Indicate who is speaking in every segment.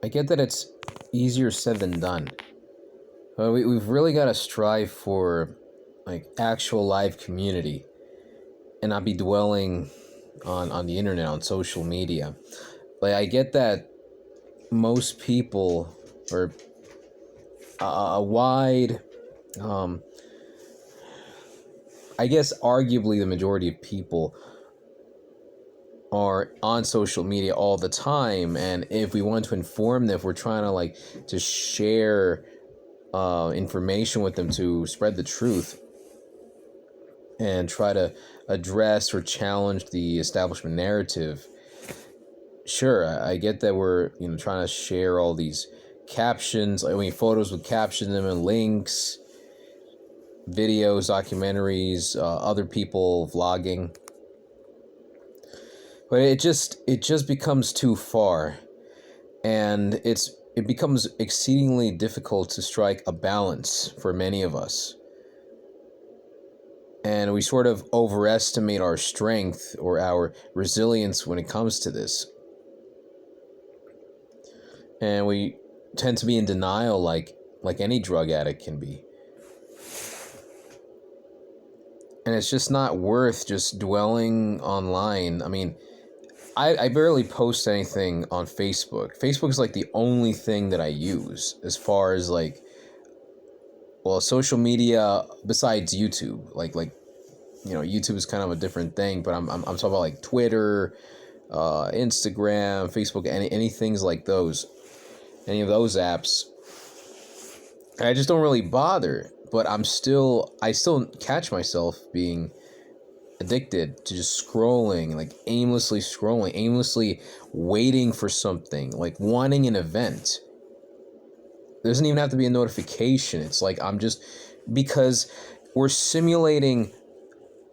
Speaker 1: I get that it's easier said than done. But we've really got to strive for like actual live community and not be dwelling on the internet, on social media. Like, I get that most people, or a wide, um, I guess arguably the majority of people are on social media all the time, and if we want to inform them, if we're trying to like to share information with them to spread the truth and try to address or challenge the establishment narrative, sure, I get that we're trying to share all these captions, photos with captions them and links, videos, documentaries, other people vlogging. But it just becomes too far, and it becomes exceedingly difficult to strike a balance for many of us. And we sort of overestimate our strength or our resilience when it comes to this. And we tend to be in denial like any drug addict can be. And it's just not worth just dwelling online. I mean, I barely post anything on Facebook. Facebook is like the only thing that I use as far as like, well, social media besides YouTube. YouTube is kind of a different thing, but I'm talking about like Twitter, Instagram, Facebook, any things like those, any of those apps. And I just don't really bother. But I still catch myself being addicted to just scrolling, like aimlessly waiting for something, like wanting an event. There doesn't even have to be a notification. It's like because we're simulating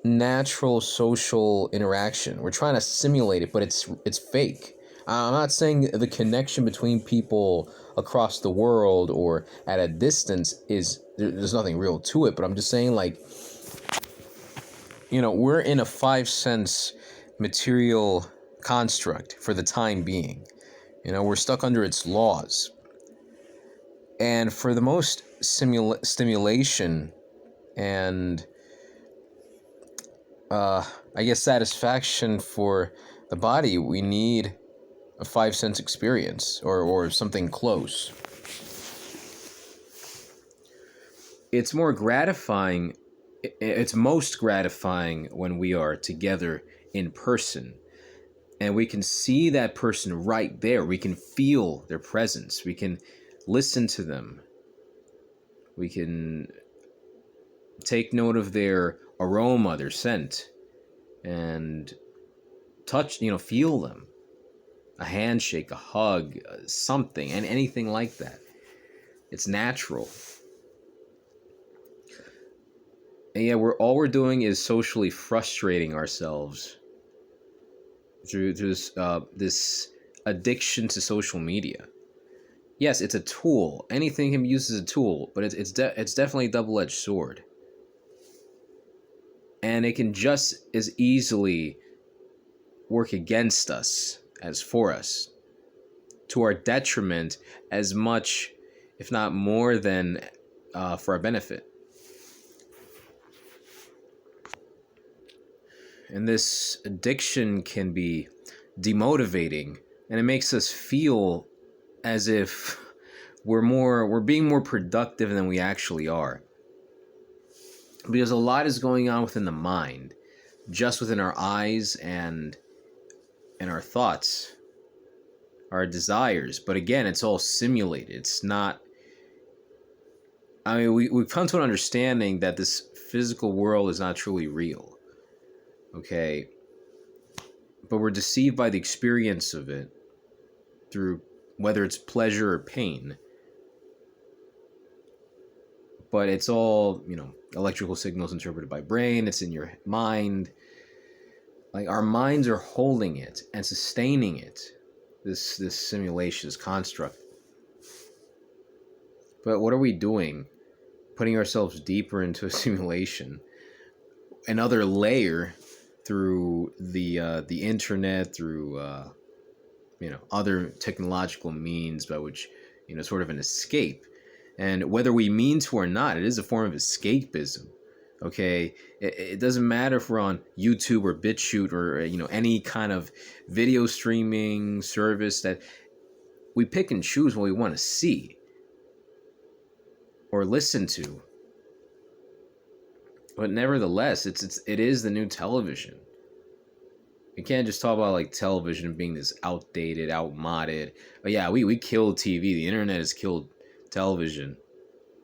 Speaker 1: natural social interaction. We're trying to simulate it, but it's fake. I'm not saying the connection between people across the world or at a distance there's nothing real to it, but I'm just saying, like, we're in a 5 sense material construct for the time being. We're stuck under its laws. And for the most stimulation and I guess satisfaction for the body, we need a 5 sense experience or something close. It's more gratifying. It's most gratifying when we are together in person and we can see that person right there. We can feel their presence. We can listen to them. We can take note of their aroma, their scent, and touch, feel them. A handshake, a hug, something, and anything like that. It's natural. And yeah, we're doing is socially frustrating ourselves through this addiction to social media. Yes, it's a tool. Anything can be used as a tool, but it's definitely a double-edged sword. And it can just as easily work against us as for us, to our detriment as much, if not more than for our benefit. And this addiction can be demotivating, and it makes us feel as if we're being more productive than we actually are. Because a lot is going on within the mind, just within our eyes and our thoughts, our desires. But again, it's all simulated. It's not. I mean, we've come to an understanding that this physical world is not truly real. Okay? But we're deceived by the experience of it through whether it's pleasure or pain. But it's all, electrical signals interpreted by brain. It's in your mind. Like, our minds are holding it and sustaining it. This simulation, this construct. But what are we doing? Putting ourselves deeper into a simulation. Another layer through the internet, through other technological means by which, sort of an escape. And whether we mean to or not, it is a form of escapism. Okay, it doesn't matter if we're on YouTube or BitChute or any kind of video streaming service, that we pick and choose what we want to see or listen to. But nevertheless, it is the new television. We can't just talk about like television being this outdated, outmoded. But yeah, we killed TV. The internet has killed television,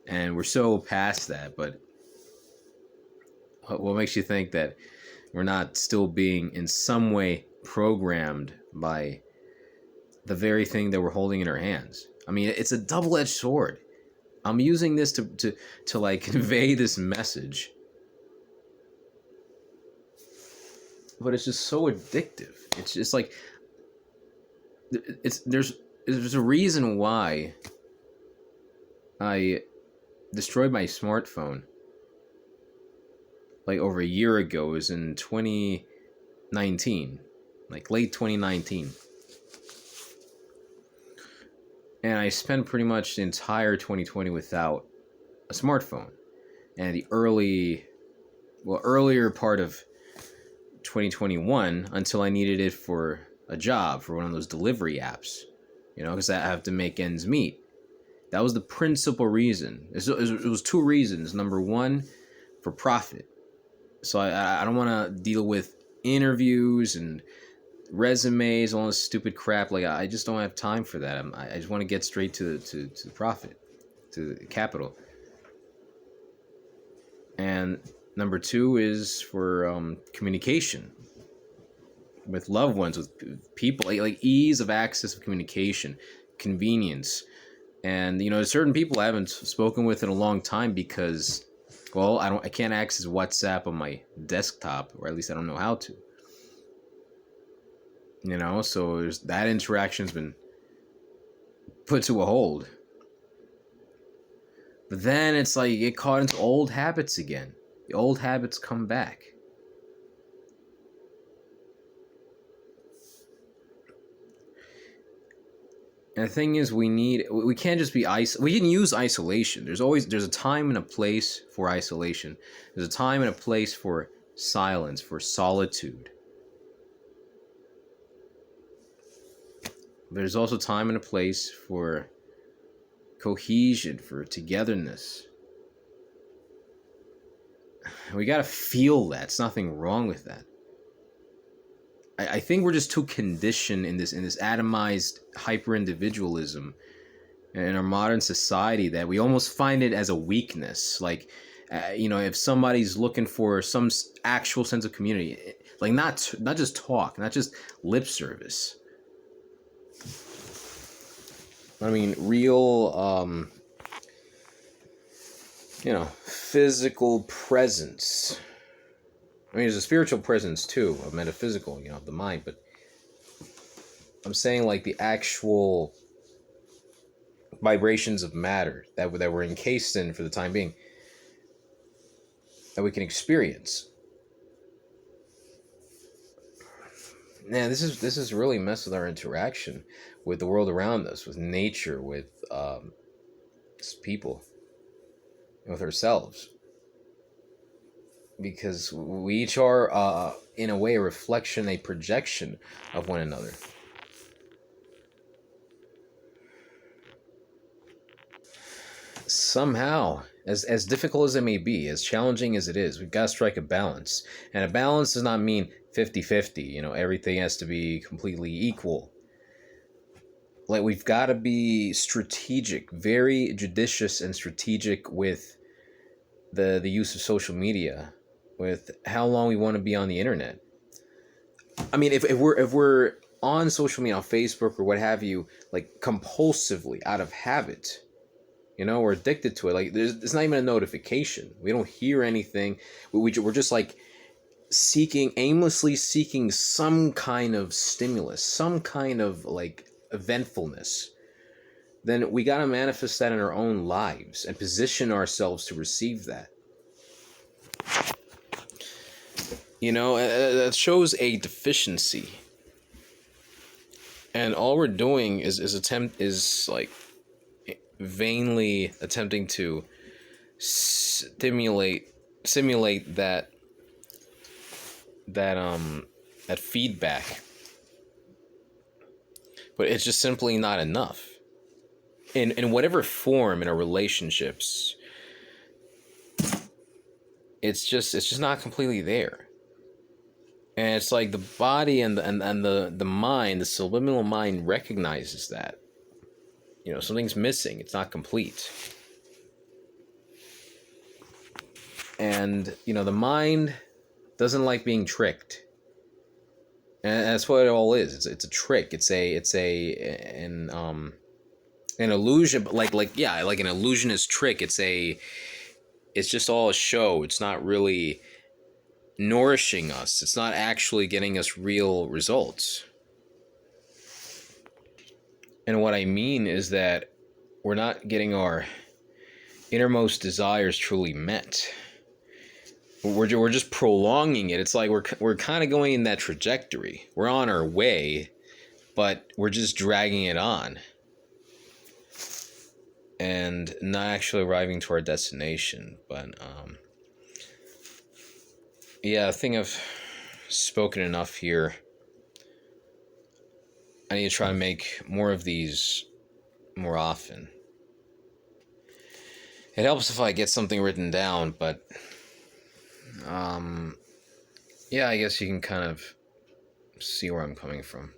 Speaker 1: and we're so past that. But what makes you think that we're not still being in some way programmed by the very thing that we're holding in our hands? I mean, it's a double-edged sword. I'm using this to like convey this message, but it's just so addictive. It's just like there's a reason why I destroyed my smartphone like over a year ago. It was in 2019, like late 2019. And I spent pretty much the entire 2020 without a smartphone. And the earlier part of 2021 until I needed it for a job, for one of those delivery apps, because I have to make ends meet. That was the principal reason. It was two reasons. Number one, for profit. So I don't want to deal with interviews and resumes, all this stupid crap. Like, I just don't have time for that. I just want to get straight to the profit, to the capital. And number two is for communication with loved ones, with people, like ease of access of communication, convenience. And there's certain people I haven't spoken with in a long time because, well, I can't access WhatsApp on my desktop, or at least I don't know how to. So that interaction's been put to a hold. But then it's like you get caught into old habits again. The old habits come back. And the thing is, we can't just be we can use isolation. There's a time and a place for isolation. There's a time and a place for silence, for solitude. There's also time and a place for cohesion, for togetherness. We gotta feel that. There's nothing wrong with that. I think we're just too conditioned in this atomized hyper-individualism in our modern society that we almost find it as a weakness. Like, if somebody's looking for some actual sense of community, like not just talk, not just lip service. I mean, real, physical presence. I mean, there's a spiritual presence too, a metaphysical, of the mind, but I'm saying like the actual vibrations of matter that we're encased in for the time being, that we can experience. Man, this is really messed with our interaction with the world around us, with nature, with people, and with ourselves. Because we each are, in a way, a reflection, a projection of one another. Somehow, as difficult as it may be, as challenging as it is, we've got to strike a balance. And a balance does not mean 50-50. Everything has to be completely equal. Like, we've got to be strategic, very judicious and strategic with the use of social media, with how long we want to be on the internet. I mean, if we're on social media, on Facebook or what have you, like compulsively out of habit, we're addicted to it. Like, there's not even a notification. We don't hear anything. We're just like aimlessly seeking some kind of stimulus, some kind of like eventfulness. Then we got to manifest that in our own lives and position ourselves to receive that. That shows a deficiency. And all we're doing is like vainly attempting to simulate that feedback, but it's just simply not enough in whatever form in our relationships. It's just not completely there. And it's like the body and the mind, the subliminal mind, recognizes that, something's missing, it's not complete. And the mind doesn't like being tricked, and that's what it all is. It's a trick. An illusion, but like an illusionist trick. It's just all a show. It's not really nourishing us. It's not actually getting us real results. And what I mean is that we're not getting our innermost desires truly met. We're just prolonging it. It's like we're kind of going in that trajectory. We're on our way, but we're just dragging it on and not actually arriving to our destination. But yeah, I think I've spoken enough here. I need to try to make more of these more often. It helps if I get something written down, but yeah, I guess you can kind of see where I'm coming from.